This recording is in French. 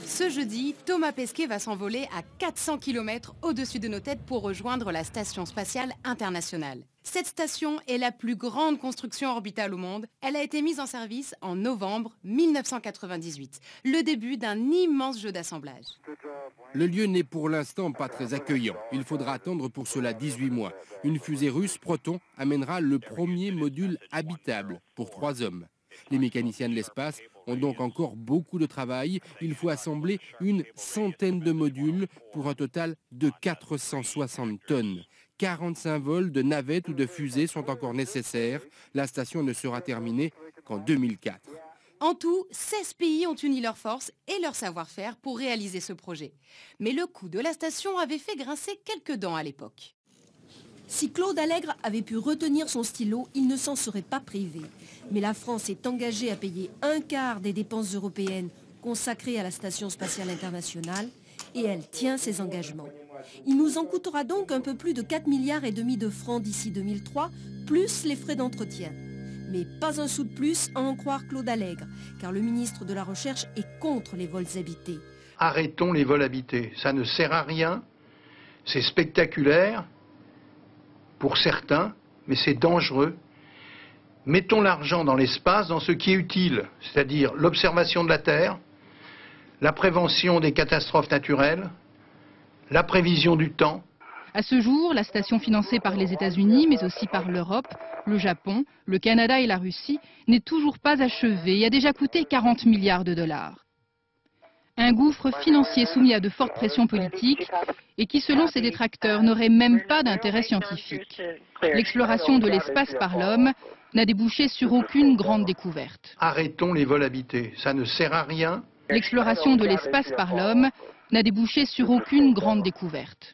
Ce jeudi, Thomas Pesquet va s'envoler à 400 km au-dessus de nos têtes pour rejoindre la Station spatiale internationale. Cette station est la plus grande construction orbitale au monde. Elle a été mise en service en novembre 1998, le début d'un immense jeu d'assemblage. Le lieu n'est pour l'instant pas très accueillant. Il faudra attendre pour cela 18 mois. Une fusée russe Proton amènera le premier module habitable pour 3 hommes. Les mécaniciens de l'espace ont donc encore beaucoup de travail. Il faut assembler une centaine de modules pour un total de 460 tonnes. 45 vols de navettes ou de fusées sont encore nécessaires. La station ne sera terminée qu'en 2004. En tout, 16 pays ont uni leurs forces et leur savoir-faire pour réaliser ce projet. Mais le coût de la station avait fait grincer quelques dents à l'époque. Si Claude Allègre avait pu retenir son stylo, il ne s'en serait pas privé. Mais la France est engagée à payer un quart des dépenses européennes consacrées à la Station spatiale internationale et elle tient ses engagements. Il nous en coûtera donc un peu plus de 4,5 milliards de francs d'ici 2003, plus les frais d'entretien. Mais pas un sou de plus à en croire Claude Allègre, car le ministre de la Recherche est contre les vols habités. Arrêtons les vols habités, ça ne sert à rien, c'est spectaculaire pour certains, mais c'est dangereux. Mettons l'argent dans l'espace, dans ce qui est utile, c'est-à-dire l'observation de la Terre, la prévention des catastrophes naturelles, la prévision du temps. À ce jour, la station financée par les États-Unis, mais aussi par l'Europe, le Japon, le Canada et la Russie, n'est toujours pas achevée et a déjà coûté 40 milliards de dollars. Un gouffre financier soumis à de fortes pressions politiques et qui, selon ses détracteurs, n'aurait même pas d'intérêt scientifique. L'exploration de l'espace par l'homme n'a débouché sur aucune grande découverte. Arrêtons les vols habités, ça ne sert à rien. L'exploration de l'espace par l'homme n'a débouché sur aucune grande découverte.